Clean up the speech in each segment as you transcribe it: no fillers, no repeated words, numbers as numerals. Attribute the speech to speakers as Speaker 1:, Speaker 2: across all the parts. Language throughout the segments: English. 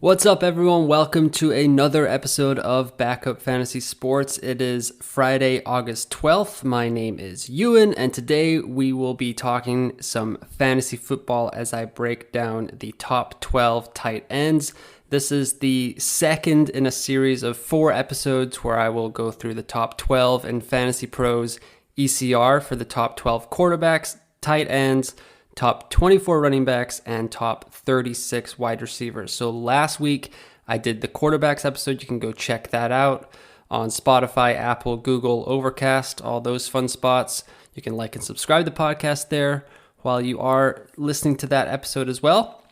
Speaker 1: What's up, everyone? Welcome to another episode of Backup Fantasy Sports. It is Friday, August 12th. My name is Ewan, and today we will be talking some fantasy football as I break down the top 12 tight ends. This is the second in a series of 4 episodes where I will go through the top 12 in Fantasy Pros ECR for the top 12 quarterbacks, tight ends, top 24 running backs, and top 36 wide receivers. So last week I did the quarterbacks episode. You can go check that out on Spotify, Apple, Google, Overcast, all those fun spots. You can like and subscribe to the podcast there while you are listening to that episode as well.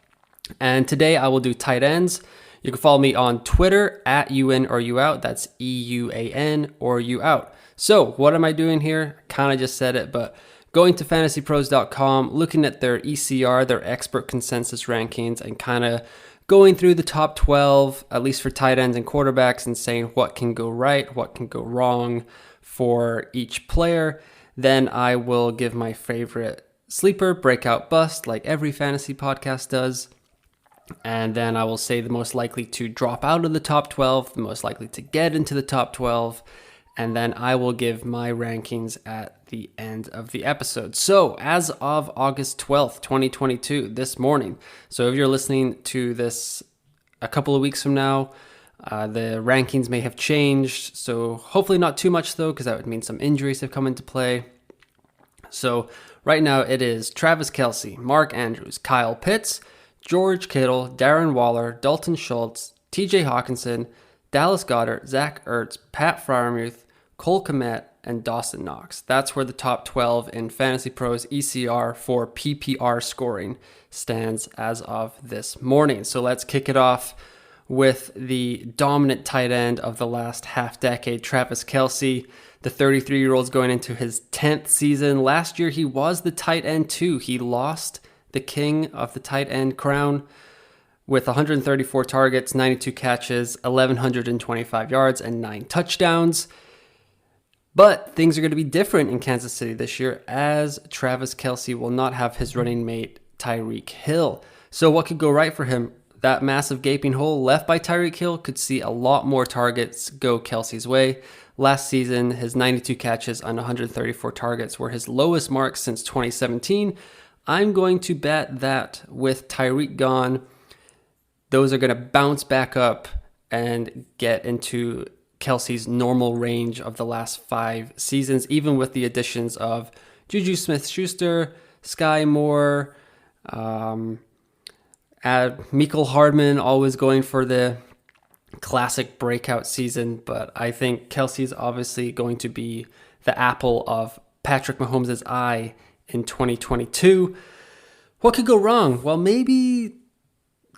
Speaker 1: And today I will do tight ends. You can follow me on Twitter at UN or you out. That's EUAN or you out. So what am I doing here? Kind of just said it, but going to fantasypros.com, looking at their ECR, their expert consensus rankings, and kind of going through the top 12, at least for tight ends and quarterbacks, and saying what can go right, what can go wrong for each player. Then I will give my favorite sleeper, breakout, bust, like every fantasy podcast does. And then I will say the most likely to drop out of the top 12, the most likely to get into the top 12. And then I will give my rankings at the end of the episode. So as of August 12th, 2022, this morning. So if you're listening to this a couple of weeks from now, the rankings may have changed. So hopefully not too much though, because that would mean some injuries have come into play. So right now it is Travis Kelce, Mark Andrews, Kyle Pitts, George Kittle, Darren Waller, Dalton Schultz, TJ Hawkinson, Dallas Goedert, Zach Ertz, Pat Freiermuth, Cole Kmet, and Dawson Knox. That's where the top 12 in Fantasy Pros ECR for PPR scoring stands as of this morning. So let's kick it off with the dominant tight end of the last half decade, Travis Kelce. The 33-year-old's going into his 10th season. Last year, he was the tight end too. He lost the king of the tight end crown with 134 targets, 92 catches, 1,125 yards, and 9 touchdowns. But things are going to be different in Kansas City this year, as Travis Kelce will not have his running mate Tyreek Hill. So what could go right for him? That massive gaping hole left by Tyreek Hill could see a lot more targets go Kelce's way. Last season, his 92 catches on 134 targets were his lowest mark since 2017. I'm going to bet that with Tyreek gone, those are going to bounce back up and get into Kelce's normal range of the last 5 seasons, even with the additions of Juju Smith-Schuster, Sky Moore, Mecole Hardman, always going for the classic breakout season. But I think Kelce's obviously going to be the apple of Patrick Mahomes' eye in 2022. What could go wrong? Well, maybe,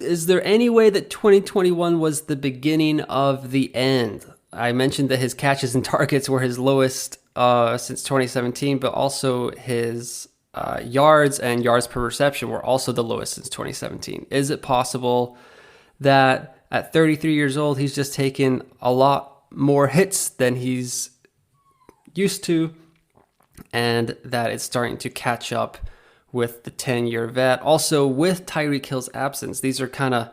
Speaker 1: is there any way that 2021 was the beginning of the end? I mentioned that his catches and targets were his lowest since 2017, but also his yards and yards per reception were also the lowest since 2017. Is it possible that at 33 years old, he's just taken a lot more hits than he's used to, and that it's starting to catch up with the 10-year vet? Also, with Tyreek Hill's absence, these are kind of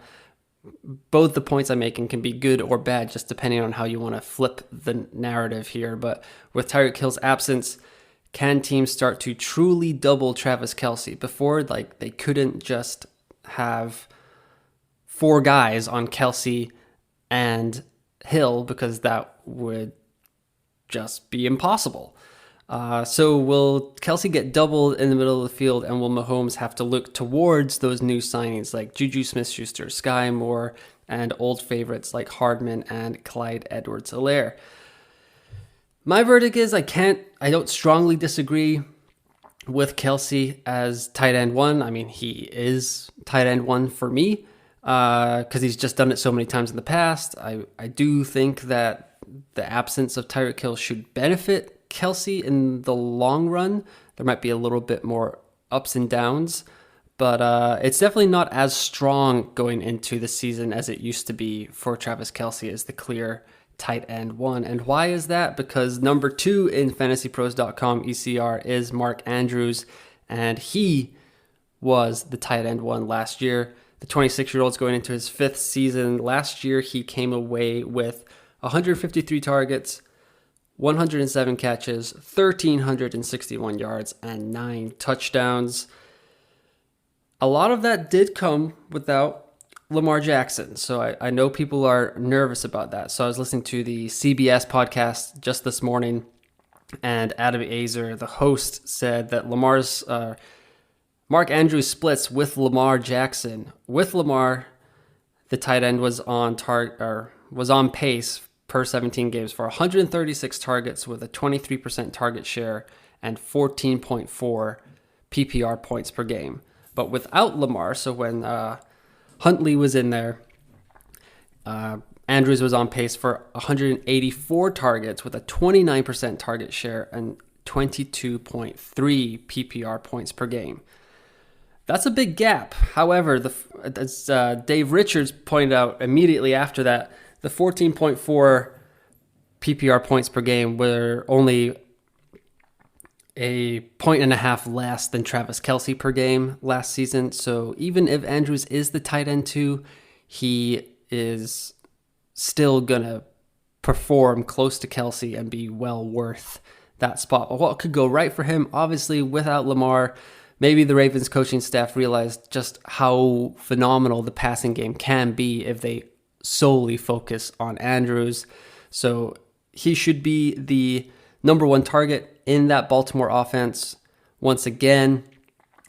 Speaker 1: both the points I'm making can be good or bad, just depending on how you want to flip the narrative here. But with Tyreek Hill's absence, can teams start to truly double Travis Kelce? Before, like, they couldn't just have 4 guys on Kelce and Hill because that would just be impossible. So will Kelce get doubled in the middle of the field, and will Mahomes have to look towards those new signings like Juju Smith-Schuster, Sky Moore, and old favorites like Hardman and Clyde Edwards-Helaire? My verdict is I don't strongly disagree with Kelce as tight end 1. I mean, he is tight end 1 for me because he's just done it so many times in the past. I do think that the absence of Tyreek Hill should benefit Kelce in the long run. There might be a little bit more ups and downs, but it's definitely not as strong going into the season as it used to be for Travis Kelce as the clear tight end 1. And why is that? Because number 2 in fantasypros.com ECR is Mark Andrews, and he was the tight end 1 last year. The 26-year-old's going into his 5th season. Last year, he came away with 153 targets, 107 catches, 1,361 yards, and 9 touchdowns. A lot of that did come without Lamar Jackson. So I know people are nervous about that. So I was listening to the CBS podcast just this morning, and Adam Azer, the host, said that Mark Andrews splits with Lamar Jackson. With Lamar, the tight end was on pace per 17 games for 136 targets with a 23% target share and 14.4 PPR points per game. But without Lamar, so when Huntley was in there, Andrews was on pace for 184 targets with a 29% target share and 22.3 PPR points per game. That's a big gap. However, as Dave Richards pointed out immediately after that, the 14.4 PPR points per game were only a point and a half less than Travis Kelce per game last season. So even if Andrews is the tight end 2, he is still going to perform close to Kelce and be well worth that spot. But what could go right for him? Obviously, without Lamar, maybe the Ravens coaching staff realized just how phenomenal the passing game can be if they solely focus on Andrews. So he should be the number 1 target in that Baltimore offense once again.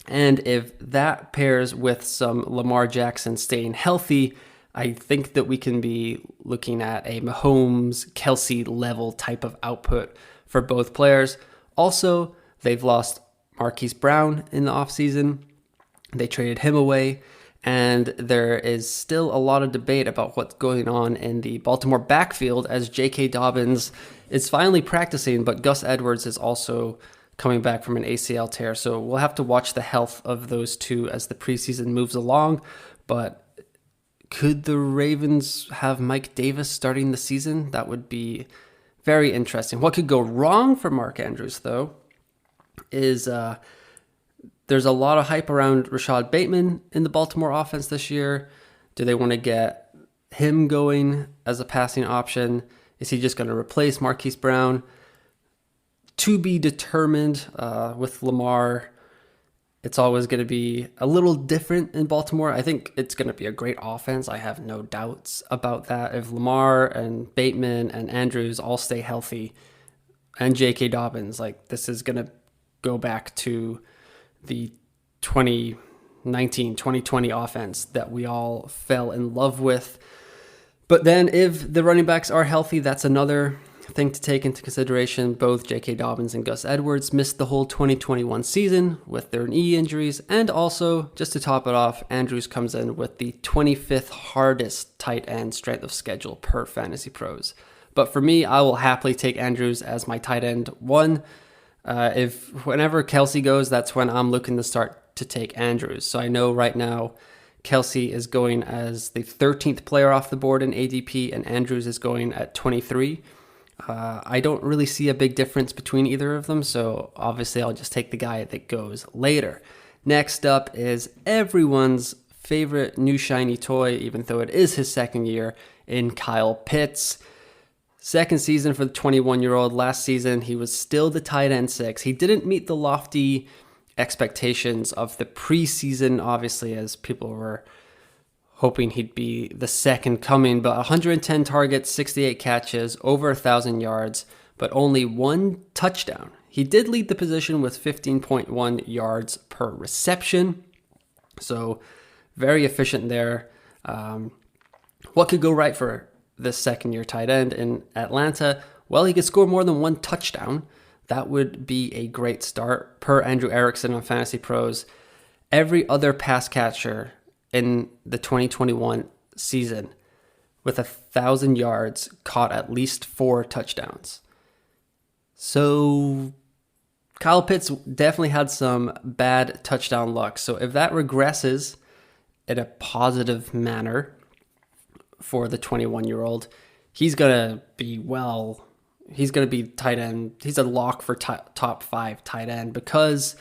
Speaker 1: And if that pairs with some Lamar Jackson staying healthy, I think that we can be looking at a Mahomes, Kelce level type of output for both players. Also, they've lost Marquise Brown in the offseason. They traded him away. And there is still a lot of debate about what's going on in the Baltimore backfield as J.K. Dobbins is finally practicing, but Gus Edwards is also coming back from an ACL tear. So we'll have to watch the health of those two as the preseason moves along. But could the Ravens have Mike Davis starting the season? That would be very interesting. What could go wrong for Mark Andrews, though, is there's a lot of hype around Rashad Bateman in the Baltimore offense this year. Do they want to get him going as a passing option? Is he just going to replace Marquise Brown? To be determined. With Lamar, it's always going to be a little different in Baltimore. I think it's going to be a great offense. I have no doubts about that. If Lamar and Bateman and Andrews all stay healthy, and J.K. Dobbins, this is going to go back to the 2019, 2020 offense that we all fell in love with. But then if the running backs are healthy, that's another thing to take into consideration. Both J.K. Dobbins and Gus Edwards missed the whole 2021 season with their knee injuries. And also, just to top it off, Andrews comes in with the 25th hardest tight end strength of schedule per Fantasy Pros. But for me, I will happily take Andrews as my tight end 1. Whenever Kelce goes, that's when I'm looking to start to take Andrews. So I know right now Kelce is going as the 13th player off the board in ADP, and Andrews is going at 23. I don't really see a big difference between either of them, so obviously I'll just take the guy that goes later. Next up is everyone's favorite new shiny toy, even though it is his second year, in Kyle Pitts. Second season for the 21-year-old. Last season, he was still the tight end 6. He didn't meet the lofty expectations of the preseason, obviously, as people were hoping he'd be the second coming. But 110 targets, 68 catches, over 1,000 yards, but only 1 touchdown. He did lead the position with 15.1 yards per reception. So very efficient there. What could go right for this second-year tight end in Atlanta? Well, he could score more than 1 touchdown. That would be a great start. Per Andrew Erickson on Fantasy Pros, every other pass catcher in the 2021 season with 1,000 yards caught at least 4 touchdowns. So Kyle Pitts definitely had some bad touchdown luck. So if that regresses in a positive manner for the 21-year-old, he's going to be tight end. He's a lock for top 5 tight end because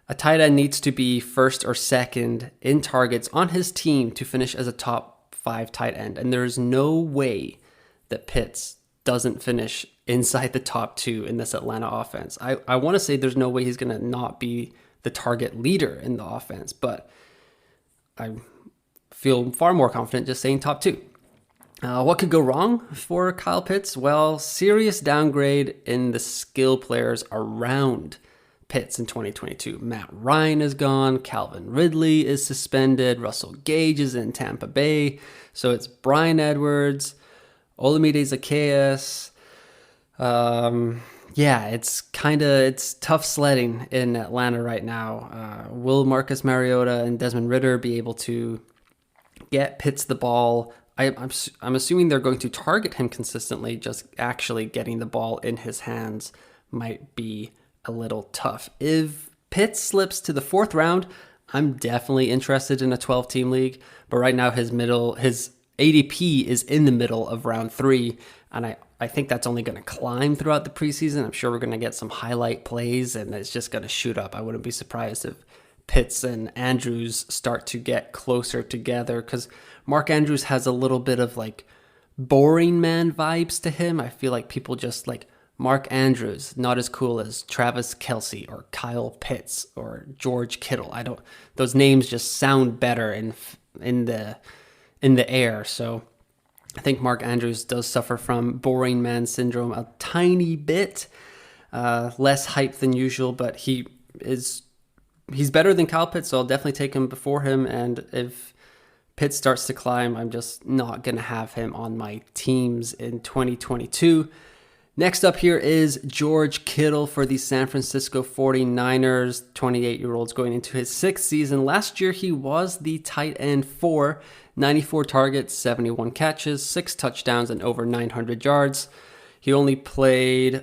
Speaker 1: A tight end needs to be first or second in targets on his team to finish as a top 5 tight end. And there's no way that Pitts doesn't finish inside the top 2 in this Atlanta offense. I want to say there's no way he's going to not be the target leader in the offense, but I feel far more confident just saying top 2. What could go wrong for Kyle Pitts? Well, serious downgrade in the skill players around Pitts in 2022. Matt Ryan is gone. Calvin Ridley is suspended. Russell Gage is in Tampa Bay. So it's Bryan Edwards, Olamide Zaccheaus. It's tough sledding in Atlanta right now. Will Marcus Mariota and Desmond Ridder be able to get Pitts the ball? I'm assuming they're going to target him consistently. Just actually getting the ball in his hands might be a little tough. If Pitts slips to the 4th round, I'm definitely interested in a 12-team league. But right now his ADP is in the middle of round 3, and I think that's only going to climb throughout the preseason. I'm sure we're going to get some highlight plays, and it's just going to shoot up. I wouldn't be surprised if Pitts and Andrews start to get closer together, because Mark Andrews has a little bit of like boring man vibes to him. I feel like people just like Mark Andrews, not as cool as Travis Kelce or Kyle Pitts or George Kittle. Those names just sound better in the air. So I think Mark Andrews does suffer from boring man syndrome a tiny bit, less hype than usual, but he's better than Kyle Pitts, so I'll definitely take him before him. And if Pitts starts to climb, I'm just not going to have him on my teams in 2022. Next up here is George Kittle for the San Francisco 49ers. 28-year-old's going into his 6th season. Last year, he was the tight end 4, 94 targets, 71 catches, 6 touchdowns, and over 900 yards. He only played,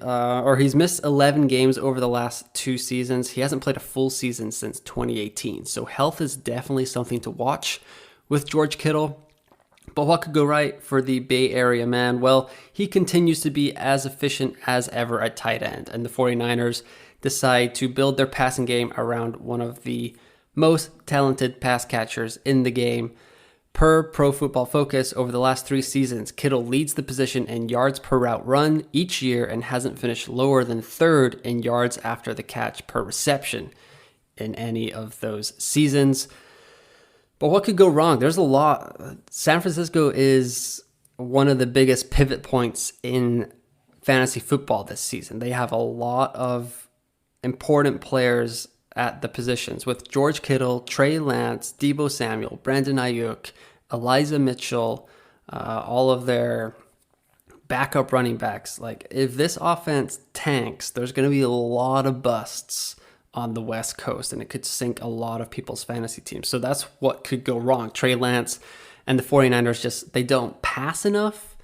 Speaker 1: he's missed 11 games over the last 2 seasons. He hasn't played a full season since 2018. So health is definitely something to watch with George Kittle. But what could go right for the Bay Area man? Well, he continues to be as efficient as ever at tight end, and the 49ers decide to build their passing game around one of the most talented pass catchers in the game. Per Pro Football Focus, over the last 3 seasons, Kittle leads the position in yards per route run each year and hasn't finished lower than 3rd in yards after the catch per reception in any of those seasons. But what could go wrong? There's a lot. San Francisco is one of the biggest pivot points in fantasy football this season. They have a lot of important players at the positions with George Kittle, Trey Lance, Deebo Samuel, Brandon Ayuk, Elijah Mitchell, all of their backup running backs. Like, if this offense tanks, there's going to be a lot of busts on the West Coast, and it could sink a lot of people's fantasy teams. So that's what could go wrong. Trey Lance and the 49ers they don't pass enough,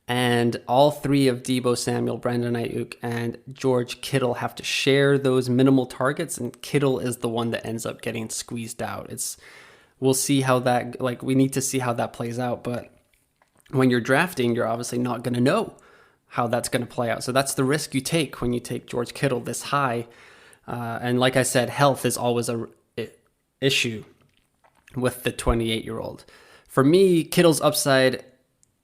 Speaker 1: and all 3 of Deebo Samuel, Brandon Ayuk, and George Kittle have to share those minimal targets, and Kittle is the one that ends up getting squeezed out. We'll see how we need to see how that plays out, but when you're drafting, you're obviously not going to know how that's going to play out. So that's the risk you take when you take George Kittle this high. And like I said, health is always a issue with the 28-year-old. For me, Kittle's upside,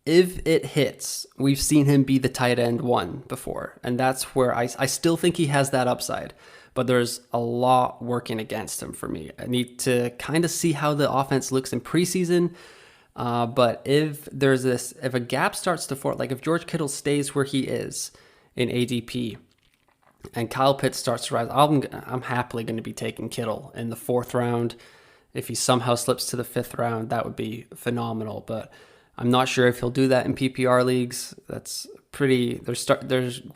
Speaker 1: if it hits, we've seen him be the tight end 1 before. And that's where I still think he has that upside. But there's a lot working against him for me. I need to kind of see how the offense looks in preseason. But if a gap starts to form, like if George Kittle stays where he is in ADP, and Kyle Pitts starts to rise, I'm happily going to be taking Kittle in the 4th round. If he somehow slips to the 5th round, that would be phenomenal. But I'm not sure if he'll do that in PPR leagues. That's pretty.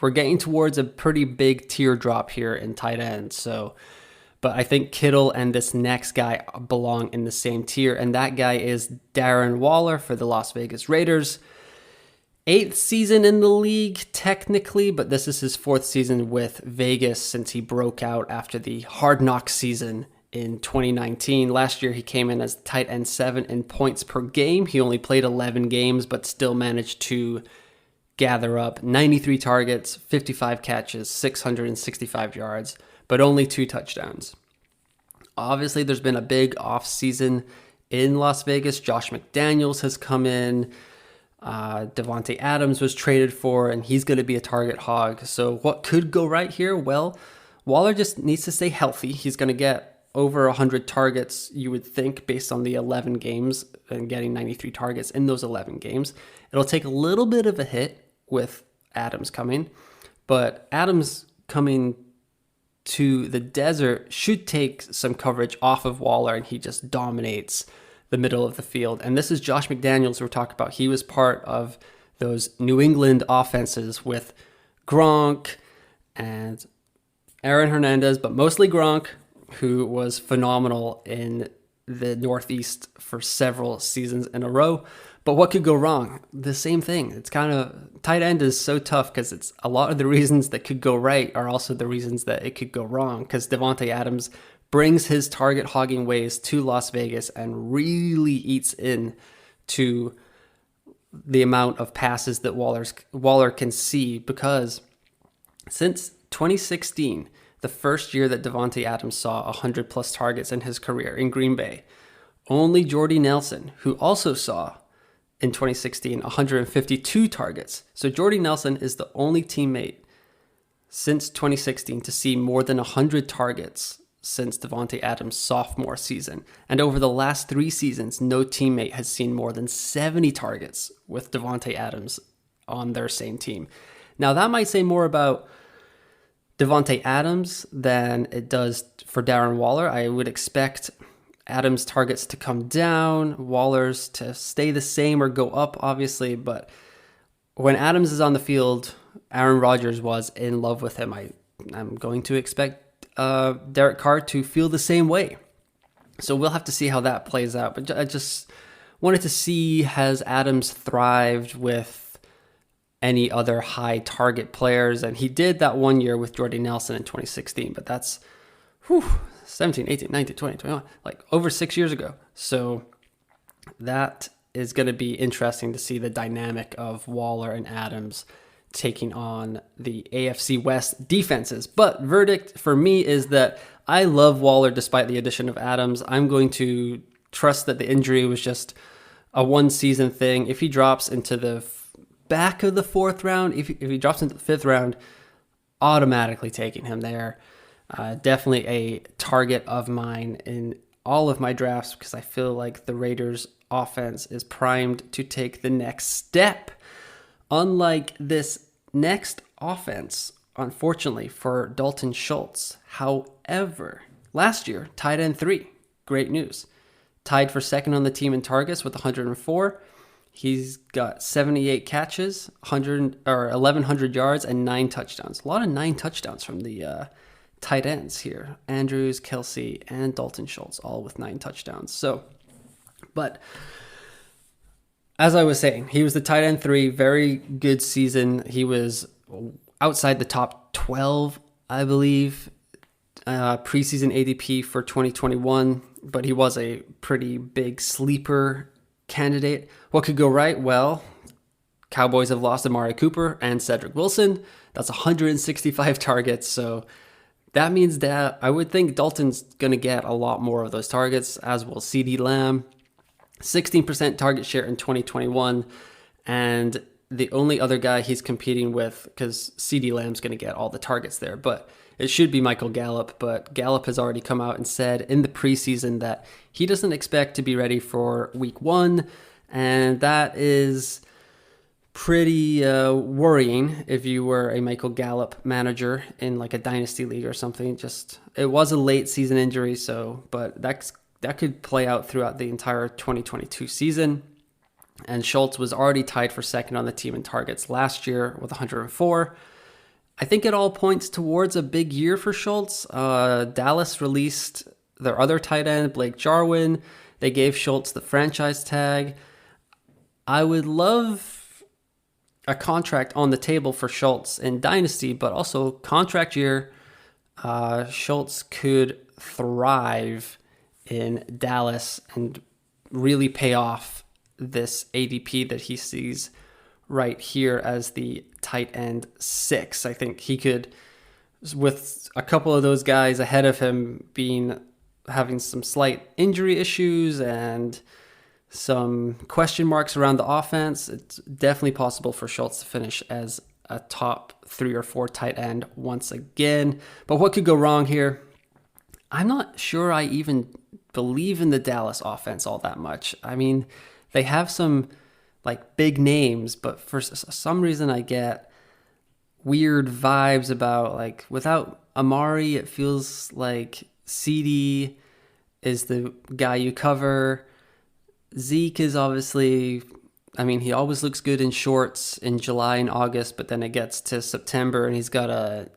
Speaker 1: We're getting towards a pretty big teardrop here in tight end. But I think Kittle and this next guy belong in the same tier, and that guy is Darren Waller for the Las Vegas Raiders. 8th season in the league, technically, but this is his 4th season with Vegas since he broke out after the Hard Knocks season in 2019. Last year, he came in as tight end 7 in points per game. He only played 11 games, but still managed to gather up 93 targets, 55 catches, 665 yards, but only 2 touchdowns. Obviously, there's been a big offseason in Las Vegas. Josh McDaniels has come in. Devontae Adams was traded for, and he's going to be a target hog. So what could go right here? Well, Waller just needs to stay healthy. He's going to get over 100 targets, you would think, based on the 11 games and getting 93 targets in those 11 games. It'll take a little bit of a hit with Adams coming, but Adams coming to the desert should take some coverage off of Waller, and he just dominates the middle of the field. And this is Josh McDaniels we're talking about. He was part of those New England offenses with Gronk and Aaron Hernandez, but mostly Gronk, who was phenomenal in the Northeast for several seasons in a row. But what could go wrong? The same thing. It's kind of, tight end is so tough because it's a lot of the reasons that could go right are also the reasons that it could go wrong, because Devontae Adams brings his target hogging ways to Las Vegas and really eats in to the amount of passes that Waller can see, because since 2016, the first year that Devontae Adams saw 100 plus targets in his career in Green Bay, only Jordy Nelson, who also saw in 2016 152 targets. So Jordy Nelson is the only teammate since 2016 to see more than 100 targets since Devontae Adams' sophomore season. And over the last 3 seasons, no teammate has seen more than 70 targets with Devontae Adams on their same team. Now, that might say more about Devontae Adams than it does for Darren Waller. I would expect Adams' targets to come down, Waller's to stay the same or go up, obviously. But when Adams is on the field, Aaron Rodgers was in love with him. I'm going to expect Derek Carr to feel the same way. So we'll have to see how that plays out. But I just wanted to see, has Adams thrived with any other high target players? And he did that one year with Jordy Nelson in 2016, but that's 17, 18, 19, 20, 21, like over 6 years ago. So that is going to be interesting to see the dynamic of Waller and Adams taking on the AFC West defenses. But verdict for me is that I love Waller despite the addition of Adams. I'm going to trust that the injury was just a one-season thing. If he drops into the back of the 4th round, if he drops into the 5th round, automatically taking him there. Definitely a target of mine in all of my drafts, because I feel like the Raiders offense is primed to take the next step. Unlike this next offense, unfortunately, for Dalton Schultz. However, last year, tight end 3, great news. Tied for second on the team in targets with 104. He's got 78 catches, 1,100 yards, and 9 touchdowns. A lot of 9 touchdowns from the tight ends here. Andrews, Kelce, and Dalton Schultz, all with 9 touchdowns. So, but as I was saying, he was the tight end 3, very good season. He was outside the top 12, I believe, preseason ADP for 2021, but he was a pretty big sleeper candidate. What could go right? Well, Cowboys have lost Amari Cooper and Cedric Wilson. That's 165 targets, so that means that I would think Dalton's going to get a lot more of those targets, as will CeeDee Lamb. 16% target share in 2021, and the only other guy he's competing with, because CeeDee Lamb's going to get all the targets there, but it should be Michael Gallup. But Gallup has already come out and said in the preseason that he doesn't expect to be ready for week 1, and that is pretty worrying if you were a Michael Gallup manager in like a dynasty league or something. Just, it was a late season injury, but that could play out throughout the entire 2022 season. And Schultz was already tied for second on the team in targets last year with 104. I think it all points towards a big year for Schultz. Dallas released their other tight end, Blake Jarwin. They gave Schultz the franchise tag. I would love a contract on the table for Schultz in Dynasty, but also contract year. Schultz could thrive in Dallas and really pay off this ADP that he sees right here as the tight end 6. I think he could, with a couple of those guys ahead of him being having some slight injury issues and some question marks around the offense, it's definitely possible for Schultz to finish as a top 3 or 4 tight end once again. But what could go wrong here? I'm not sure I even believe in the Dallas offense all that much. I mean, they have some like big names, but for some reason I get weird vibes about like without Amari, it feels like CD is the guy you cover. Zeke is obviously, I mean, he always looks good in shorts in July and August, but then it gets to September and he's got a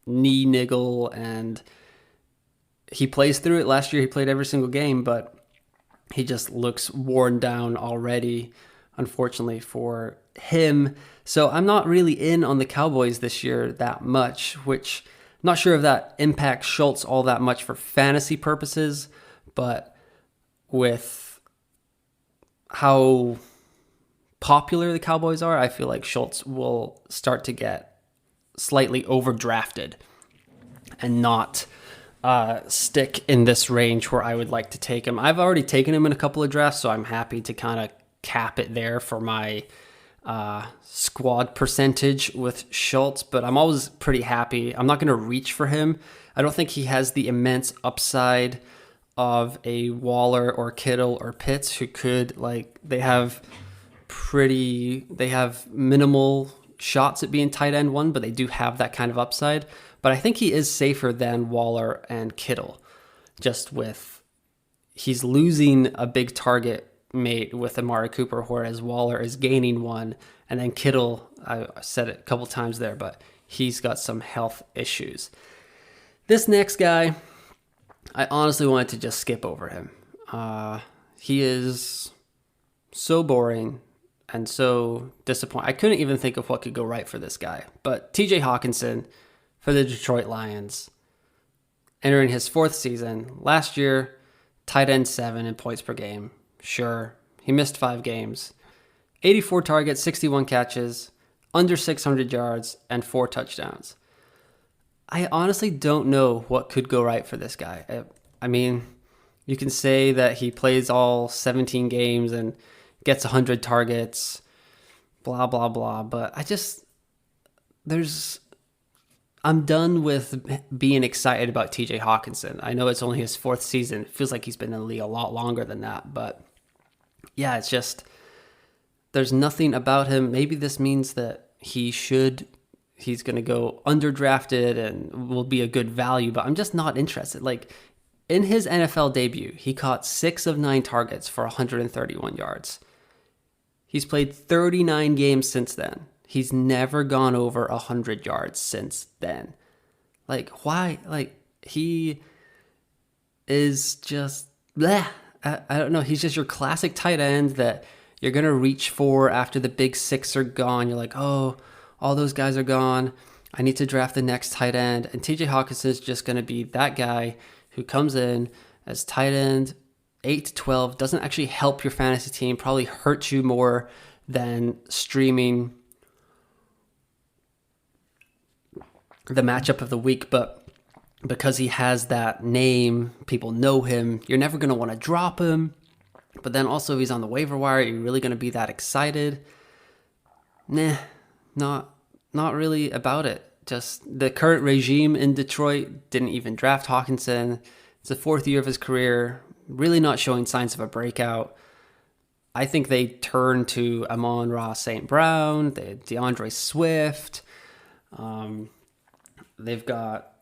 Speaker 1: knee niggle and he plays through it. Last year he played every single game, but he just looks worn down already, unfortunately for him. So I'm not really in on the Cowboys this year that much, which I'm not sure if that impacts Schultz all that much for fantasy purposes, but with how popular the Cowboys are, I feel like Schultz will start to get slightly overdrafted and not stick in this range where I would like to take him. I've already taken him in a couple of drafts, so I'm happy to kind of cap it there for my squad percentage with Schultz, but I'm always pretty happy. I'm not going to reach for him. I don't think he has the immense upside of a Waller or Kittle or Pitts, who could, like, they have minimal shots at being tight end 1, but they do have that kind of upside. But I think he is safer than Waller and Kittle, just with he's losing a big target mate with Amari Cooper, whereas Waller is gaining one. And then Kittle, I said it a couple times there, but he's got some health issues. This next guy, I honestly wanted to just skip over him. He is so boring and so disappointing. I couldn't even think of what could go right for this guy. But TJ Hawkinson for the Detroit Lions, entering his 4th season. Last year, tight end 7 in points per game. Sure, he missed 5 games. 84 targets, 61 catches, under 600 yards, and 4 touchdowns. I honestly don't know what could go right for this guy. I mean, you can say that he plays all 17 games and gets 100 targets, blah, blah, blah. But I'm done with being excited about TJ Hawkinson. I know it's only his 4th season. It feels like he's been in the league a lot longer than that. But yeah, it's just, there's nothing about him. Maybe this means that he's going to go underdrafted and will be a good value, but I'm just not interested. Like, in his NFL debut, he caught 6 of 9 targets for 131 yards. He's played 39 games since then. He's never gone over 100 yards since then. Like, why? Like, he is just, bleh. I don't know. He's just your classic tight end that you're going to reach for after the big 6 are gone. You're like, oh, all those guys are gone. I need to draft the next tight end. And TJ Hawkinson is just going to be that guy who comes in as tight end 8 to 12, doesn't actually help your fantasy team, probably hurts you more than streaming the matchup of the week. But because he has that name, people know him, you're never going to want to drop him. But then also he's on the waiver wire. Are you really going to be that excited? Nah, not really about it. Just the current regime in Detroit didn't even draft Hawkinson. It's the 4th year of his career, really not showing signs of a breakout. I think they turn to Amon-Ra St. Brown, DeAndre Swift. They've got,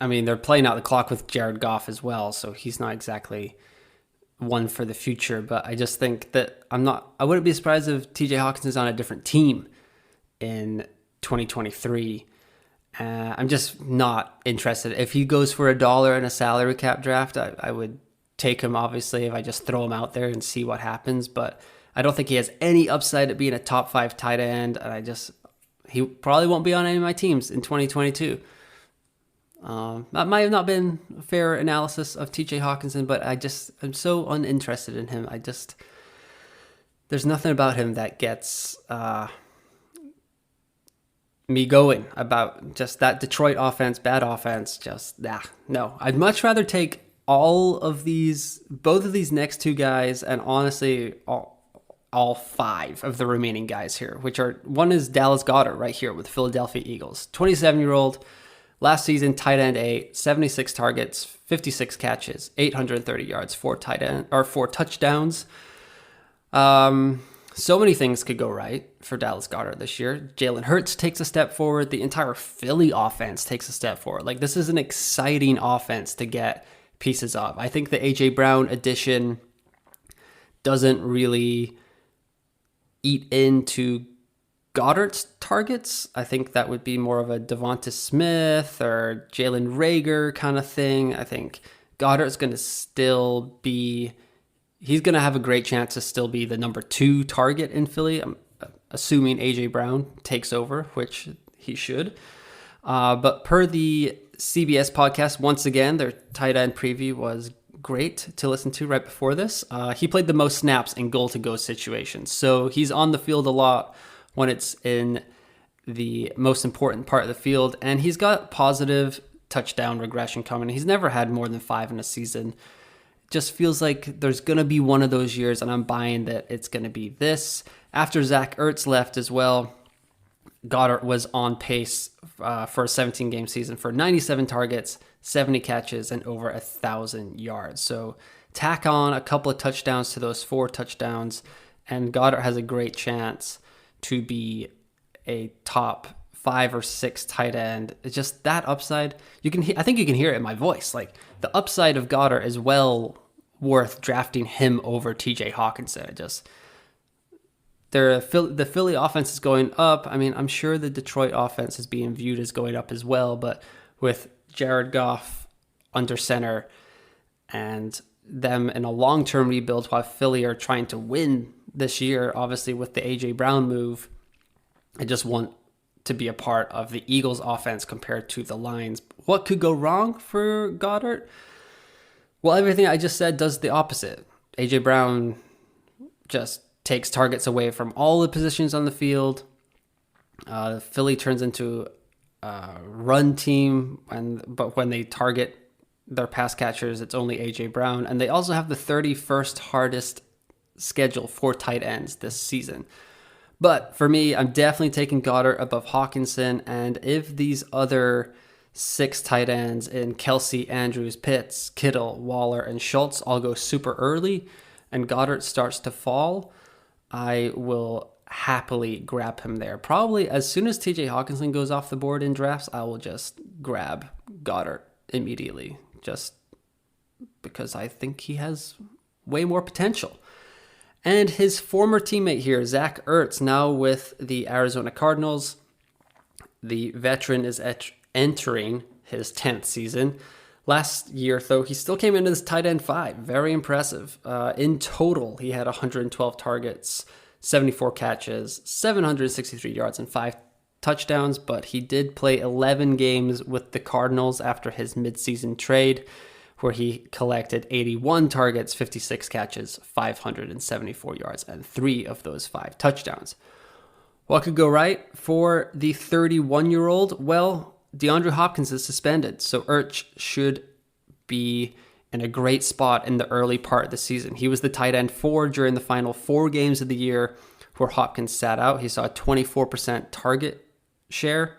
Speaker 1: they're playing out the clock with Jared Goff as well, so he's not exactly one for the future. But I just think that I wouldn't be surprised if TJ Hawkinson's on a different team in 2023. I'm just not interested. If he goes for $1 in a salary cap draft, I would take him, obviously, if I just throw him out there and see what happens. But I don't think he has any upside at being a top 5 tight end. And he probably won't be on any of my teams in 2022. That might have not been a fair analysis of TJ Hawkinson, but I'm so uninterested in him. There's nothing about him that gets me going about just that Detroit offense, bad offense, no. I'd much rather take both of these next two guys, and honestly, all five of the remaining guys here, one is Dallas Goedert right here with Philadelphia Eagles, 27-year-old, last season tight end 76 targets, 56 catches, 830 yards, four touchdowns. So many things could go right for Dallas Goedert this year. Jalen Hurts takes a step forward. The entire Philly offense takes a step forward. Like, this is an exciting offense to get pieces of. I think the A.J. Brown addition doesn't really eat into Goddard's targets. I think that would be more of a Devonta Smith or Jalen Reagor kind of thing. I think Goddard's going to still be... He's going to have a great chance to still be the number 2 target in Philly. I'm assuming A.J. Brown takes over, which he should. But per the CBS podcast, once again, their tight end preview was great to listen to right before this. He played the most snaps in goal-to-go situations. So he's on the field a lot when it's in the most important part of the field. And he's got positive touchdown regression coming. He's never had more than 5 in a season. Just feels like there's going to be one of those years, and I'm buying that it's going to be this. After Zach Ertz left as well, Goedert was on pace for a 17-game season for 97 targets, 70 catches, and over 1,000 yards. So tack on a couple of touchdowns to those 4 touchdowns, and Goedert has a great chance to be a top 5 or 6 tight end. It's just that upside. I think you can hear it in my voice. Like, the upside of Goedert is well worth drafting him over TJ Hawkinson. The Philly offense is going up. I mean, I'm sure the Detroit offense is being viewed as going up as well, but with Jared Goff under center and them in a long-term rebuild while Philly are trying to win this year, obviously with the A.J. Brown move, I just want to be a part of the Eagles offense compared to the Lions. What could go wrong for Goedert? Well, everything I just said does the opposite. A.J. Brown just takes targets away from all the positions on the field. Philly turns into a run team, but when they target their pass catchers, it's only A.J. Brown. And they also have the 31st hardest schedule for tight ends this season. But for me, I'm definitely taking Goedert above Hawkinson. And if these other 6 tight ends in Kelce, Andrews, Pitts, Kittle, Waller, and Schultz all go super early and Goedert starts to fall, I will happily grab him there. Probably as soon as TJ Hawkinson goes off the board in drafts, I will just grab Goedert immediately, just because I think he has way more potential. And his former teammate here, Zach Ertz, now with the Arizona Cardinals. The veteran is entering his 10th season. Last year, though, he still came into this tight end 5. Very impressive. In total, he had 112 targets, 74 catches, 763 yards, and 5 touchdowns. But he did play 11 games with the Cardinals after his midseason trade, where he collected 81 targets, 56 catches, 574 yards, and 3 of those 5 touchdowns. What could go right for the 31-year-old? Well, DeAndre Hopkins is suspended, so Ertz should be in a great spot in the early part of the season. He was the tight end 4 during the final 4 games of the year where Hopkins sat out. He saw a 24% target share.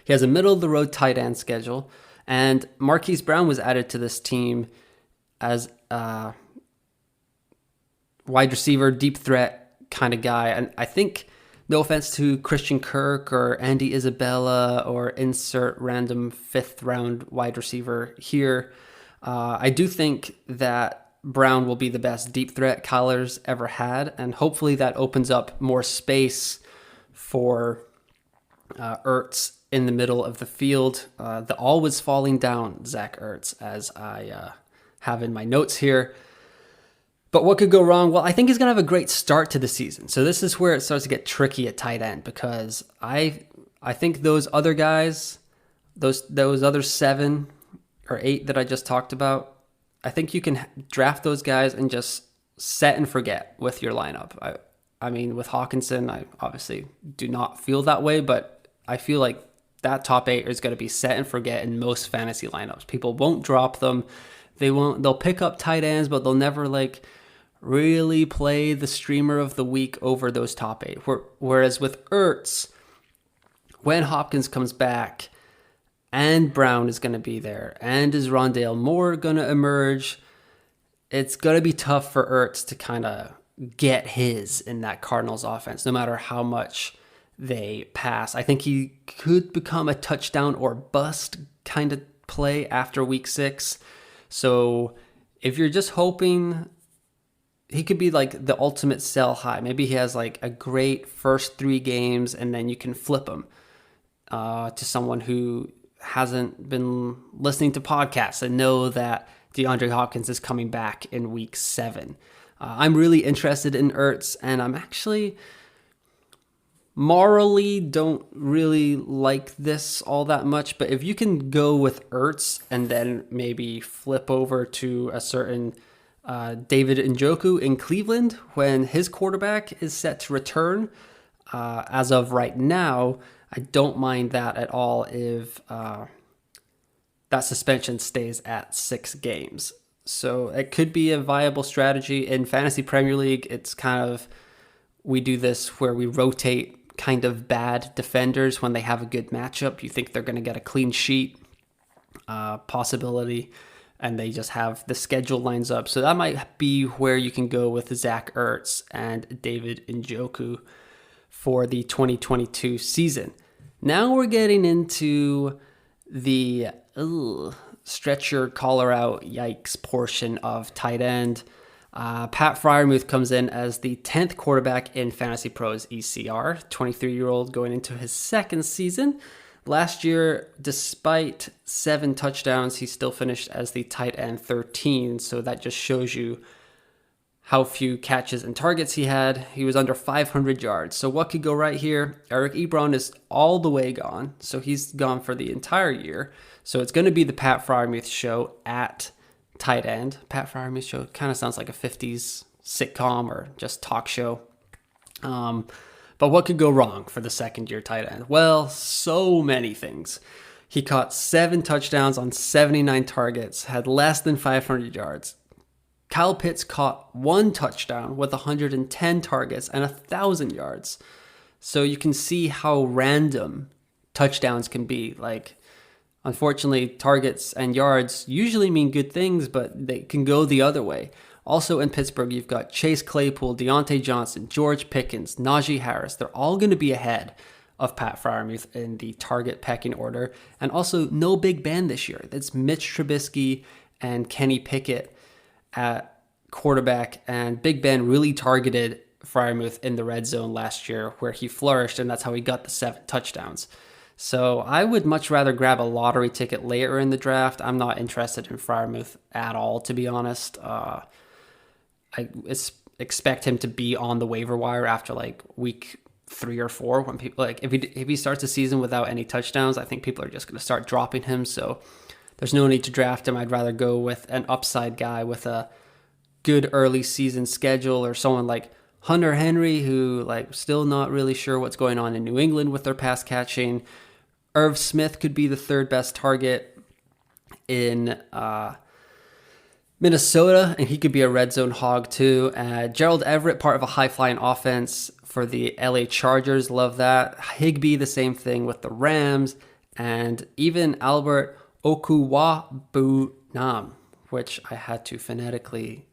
Speaker 1: He has a middle-of-the-road tight end schedule, and Marquise Brown was added to this team as a wide receiver, deep threat kind of guy. And I think, no offense to Christian Kirk or Andy Isabella or insert random 5th-round wide receiver here, I do think that Brown will be the best deep threat Kyler's ever had, and hopefully that opens up more space for Ertz in the middle of the field. The always falling down Zach Ertz, as I have in my notes here. But what could go wrong? Well, I think he's going to have a great start to the season. So this is where it starts to get tricky at tight end, because I think those other guys, those other 7 or 8 that I just talked about, I think you can draft those guys and just set and forget with your lineup. I mean, with Hawkinson, I obviously do not feel that way, but I feel like that top 8 is going to be set and forget in most fantasy lineups. People won't drop them. They'll pick up tight ends, but they'll never like really play the streamer of the week over those top 8. Whereas with Ertz, when Hopkins comes back and Brown is going to be there, and is Rondale Moore going to emerge, it's going to be tough for Ertz to kind of get his in that Cardinals offense, no matter how much they pass. I think he could become a touchdown or bust kind of play after week 6. So if you're just hoping, he could be like the ultimate sell high. Maybe he has like a great first 3 games and then you can flip him to someone who hasn't been listening to podcasts and know that DeAndre Hopkins is coming back in week 7. I'm really interested in Ertz, and I'm actually morally don't really like this all that much. But if you can go with Ertz and then maybe flip over to a certain David Njoku in Cleveland when his quarterback is set to return, as of right now, I don't mind that at all if that suspension stays at 6 games. So it could be a viable strategy. In Fantasy Premier League, it's kind of, we do this where we rotate kind of bad defenders when they have a good matchup. You think they're going to get a clean sheet possibility, and they just have the schedule lines up. So that might be where you can go with Zach Ertz and David Njoku for the 2022 season. Now we're getting into the stretch your collar out, yikes portion of tight end. Pat Freiermuth comes in as the 10th quarterback in Fantasy Pros ECR, 23-year-old going into his 2nd season. Last year, despite 7 touchdowns, he still finished as the tight end 13, so that just shows you how few catches and targets he had. He was under 500 yards. So what could go right here? Eric Ebron is all the way gone, so he's gone for the entire year. So it's going to be the Pat Freiermuth show at tight end. Pat Freiermuth show kind of sounds like a 50s sitcom or just talk show. But what could go wrong for the second-year tight end? Well, so many things. He caught 7 touchdowns on 79 targets, had less than 500 yards. Kyle Pitts caught 1 touchdown with 110 targets and 1,000 yards. So you can see how random touchdowns can be. Like, unfortunately, targets and yards usually mean good things, but they can go the other way. Also in Pittsburgh, you've got Chase Claypool, Deontay Johnson, George Pickens, Najee Harris. They're all going to be ahead of Pat Freiermuth in the target pecking order. And also, no Big Ben this year. That's Mitch Trubisky and Kenny Pickett at quarterback, and Big Ben really targeted Freiermuth in the red zone last year where he flourished, and that's how he got the 7 touchdowns. So I would much rather grab a lottery ticket later in the draft. I'm not interested in Freiermuth at all, to be honest. I expect him to be on the waiver wire after like week 3 or 4 when people like if he starts the season without any touchdowns, I think people are just going to start dropping him. So there's no need to draft him. I'd rather go with an upside guy with a good early season schedule, or someone like Hunter Henry, who like still not really sure what's going on in New England with their pass catching. Irv Smith could be the 3rd best target in Minnesota, and he could be a red zone hog too. Gerald Everett, part of a high-flying offense for the LA Chargers. Love that. Higbee, the same thing with the Rams. And even Albert Okuwabunam, which I had to phonetically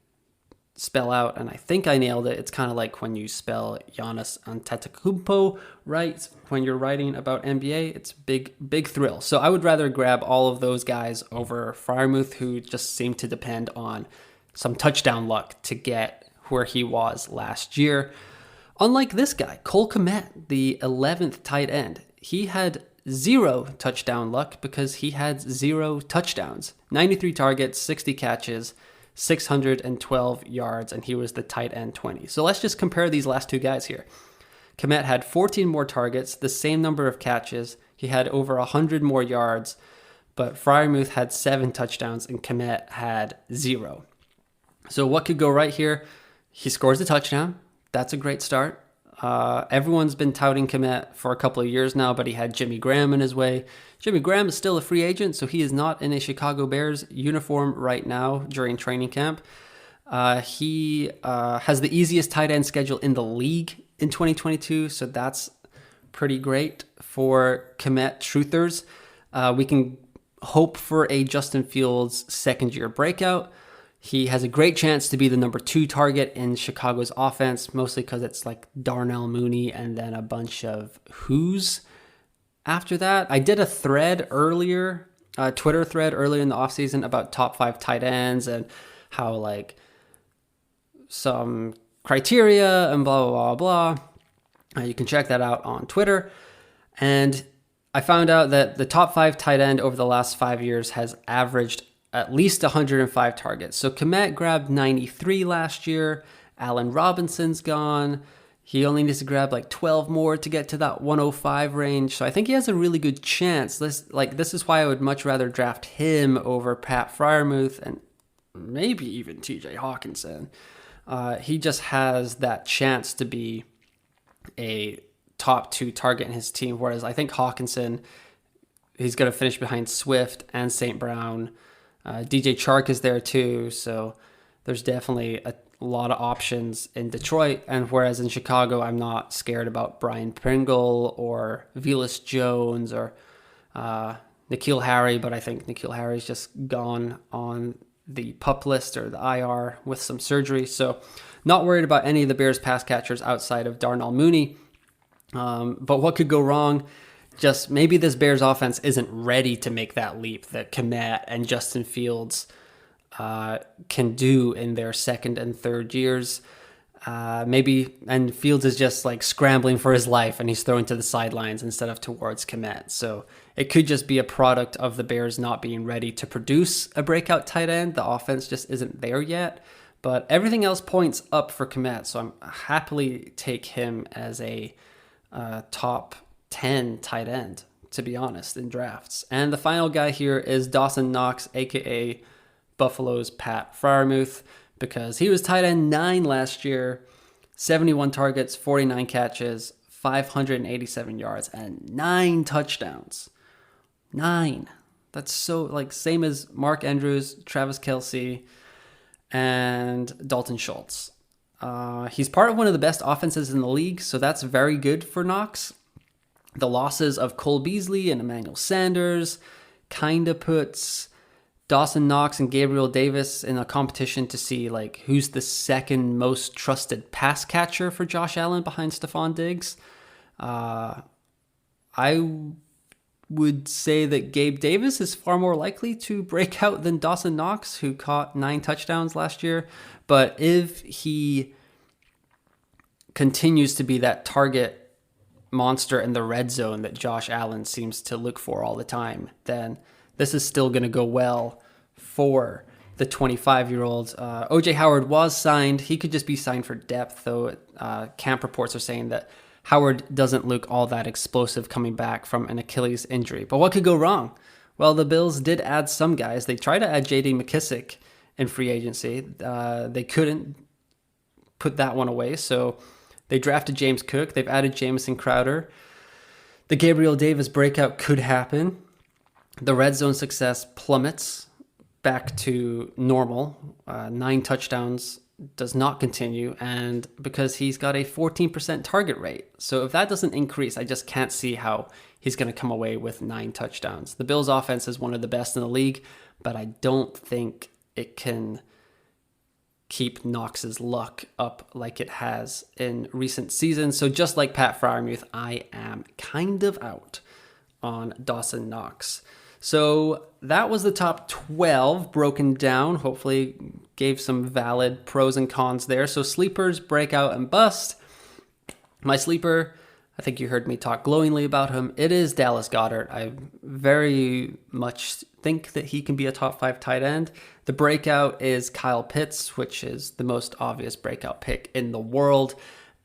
Speaker 1: spell out, and I think I nailed it. It's kind of like when you spell Giannis Antetokounmpo right when you're writing about NBA. It's big thrill. So I would rather grab all of those guys over Freiermuth, who just seemed to depend on some touchdown luck to get where he was last year. Unlike this guy, Cole Kmet, the 11th tight end, he had 0 touchdown luck because he had 0 touchdowns. 93 targets, 60 catches, 612 yards, and he was the tight end 20. So let's just compare these last 2 guys here. Kmet had 14 more targets, the same number of catches. He had over 100 more yards, but Freiermuth had 7 touchdowns and Kmet had 0. So what could go right here? He scores a touchdown. That's a great start. Everyone's been touting Kmet for a couple of years now, but he had Jimmy Graham in his way. Jimmy Graham is still a free agent, so he is not in a Chicago Bears uniform right now during training camp. He has the easiest tight end schedule in the league in 2022, so that's pretty great for Kmet truthers. We can hope for a Justin Fields second-year breakout. He has a great chance to be the number 2 target in Chicago's offense, mostly because it's like Darnell Mooney and then a bunch of who's after that. I did a thread earlier, a Twitter thread earlier in the offseason about top 5 tight ends and how like some criteria and blah, blah, blah, blah. You can check that out on Twitter. And I found out that the top 5 tight end over the last 5 years has averaged at least 105 targets. So Kmet grabbed 93 last year. Allen Robinson's gone. He only needs to grab like 12 more to get to that 105 range. So I think he has a really good chance. This is why I would much rather draft him over Pat Freiermuth and maybe even TJ Hawkinson. He just has that chance to be a top 2 target in his team, whereas I think Hawkinson, he's going to finish behind Swift and St. Brown. DJ Chark is there too, so there's definitely a lot of options in Detroit. And whereas in Chicago, I'm not scared about Brian Pringle or Velus Jones or N'Keal Harry, but I think N'Keal Harry's just gone on the PUP list or the IR with some surgery. So not worried about any of the Bears pass catchers outside of Darnell Mooney. But what could go wrong? Just maybe this Bears offense isn't ready to make that leap that Kmet and Justin Fields can do in their second and third years. And Fields is just like scrambling for his life and he's throwing to the sidelines instead of towards Kmet. So it could just be a product of the Bears not being ready to produce a breakout tight end. The offense just isn't there yet. But everything else points up for Kmet. So I'm happily take him as a top 10 tight end, to be honest, in drafts. And the final guy here is Dawson Knox, aka Buffalo's Pat Freiermuth, because he was tight end 9 last year, 71 targets, 49 catches, 587 yards, and 9 touchdowns. 9. That's so like same as Mark Andrews, Travis Kelce, and Dalton Schultz. He's part of one of the best offenses in the league, so that's very good for Knox. The losses of Cole Beasley and Emmanuel Sanders kind of puts Dawson Knox and Gabriel Davis in a competition to see like who's the second most trusted pass catcher for Josh Allen behind Stephon Diggs. I would say that Gabe Davis is far more likely to break out than Dawson Knox, who caught 9 touchdowns last year. But if he continues to be that target monster in the red zone that Josh Allen seems to look for all the time, then this is still going to go well for the 25-year-old. O.J. Howard was signed. He could just be signed for depth, though. Camp reports are saying that Howard doesn't look all that explosive coming back from an Achilles injury. But what could go wrong? Well, the Bills did add some guys. They tried to add J.D. McKissick in free agency. They couldn't put that one away, so they drafted James Cook. They've added Jamison Crowder. The Gabriel Davis breakout could happen. The red zone success plummets back to normal. 9 touchdowns does not continue, and because he's got a 14% target rate. So if that doesn't increase, I just can't see how he's going to come away with 9 touchdowns. The Bills' offense is one of the best in the league, but I don't think it can keep Knox's luck up like it has in recent seasons. So just like Pat Freiermuth, I am kind of out on Dawson Knox. So that was the top 12 broken down. Hopefully gave some valid pros and cons there. So sleepers, breakout, and bust. My sleeper, I think you heard me talk glowingly about him. It is Dallas Goedert. I very much think that he can be a top 5 tight end. The breakout is Kyle Pitts, which is the most obvious breakout pick in the world,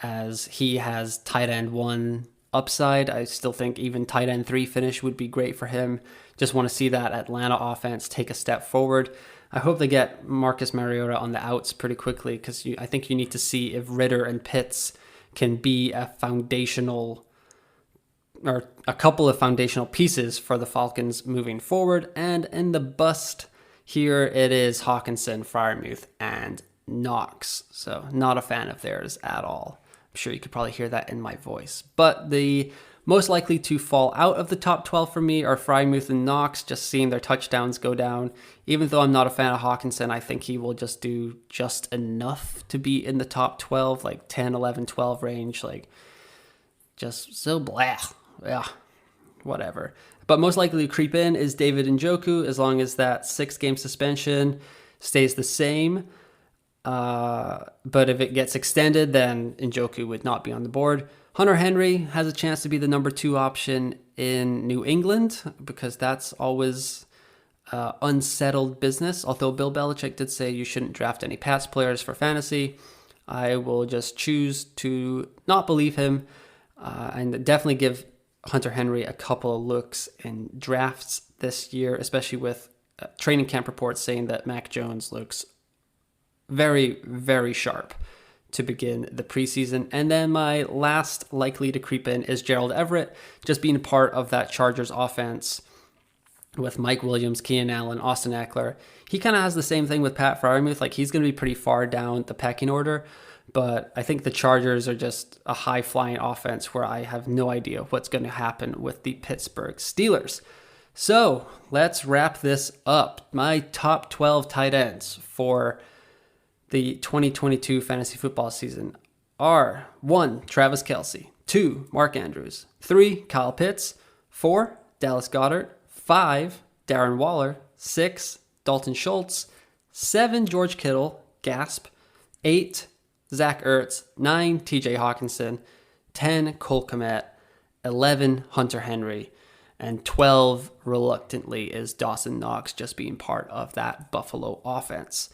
Speaker 1: as he has tight end 1 upside. I still think even tight end 3 finish would be great for him. Just want to see that Atlanta offense take a step forward. I hope they get Marcus Mariota on the outs pretty quickly, because I think you need to see if Ridder and Pitts can be a foundational or a couple of foundational pieces for the Falcons moving forward. And in the bust here, it is Hawkinson, Freiermuth, and Knox. So not a fan of theirs at all. I'm sure you could probably hear that in my voice. But the most likely to fall out of the top 12 for me are Freiermuth and Knox, just seeing their touchdowns go down. Even though I'm not a fan of Hawkinson, I think he will just do just enough to be in the top 12, like 10, 11, 12 range. Like, just so blah. Yeah, whatever. But most likely to creep in is David Njoku, as long as that 6-game suspension stays the same. But if it gets extended, then Njoku would not be on the board. Hunter Henry has a chance to be the number 2 option in New England, because that's always unsettled business. Although Bill Belichick did say you shouldn't draft any Pats players for fantasy, I will just choose to not believe him and definitely give Hunter Henry a couple of looks in drafts this year, especially with training camp reports saying that Mac Jones looks very, very sharp to begin the preseason. And then my last likely to creep in is Gerald Everett, just being part of that Chargers offense with Mike Williams, Keenan Allen, Austin Eckler. He kind of has the same thing with Pat Freiermuth. Like, he's going to be pretty far down the pecking order, but I think the Chargers are just a high-flying offense where I have no idea what's going to happen with the Pittsburgh Steelers. So let's wrap this up. My top 12 tight ends for the 2022 fantasy football season are 1, Travis Kelce, 2, Mark Andrews, 3, Kyle Pitts, 4, Dallas Goedert, 5, Darren Waller, 6, Dalton Schultz, 7, George Kittle, gasp, 8, Zach Ertz, 9, TJ Hawkinson, 10, Cole Kmet, 11, Hunter Henry, and 12, reluctantly, is Dawson Knox, just being part of that Buffalo offense.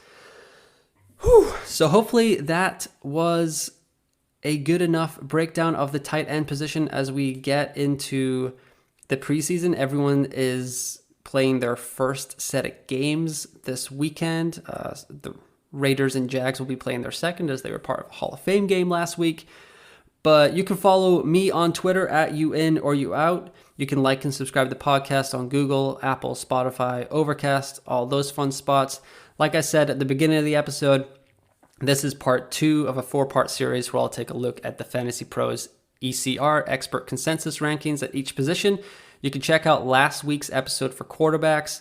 Speaker 1: Whew. So hopefully that was a good enough breakdown of the tight end position as we get into the preseason. Everyone is playing their first set of games this weekend. The Raiders and Jags will be playing their second, as they were part of a Hall of Fame game last week. But you can follow me on Twitter at @UIN_OR_OUT. You can like and subscribe to the podcast on Google, Apple, Spotify, Overcast, all those fun spots. Like I said at the beginning of the episode, this is part 2 of a 4-part series where I'll take a look at the Fantasy Pros ECR, Expert Consensus rankings at each position. You can check out last week's episode for quarterbacks.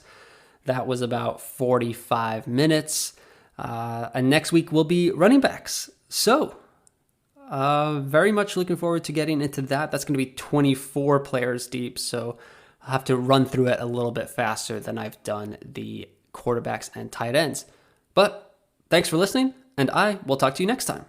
Speaker 1: That was about 45 minutes. And next week will be running backs. So, very much looking forward to getting into that. That's going to be 24 players deep, so I'll have to run through it a little bit faster than I've done the quarterbacks and tight ends. But thanks for listening, and I will talk to you next time.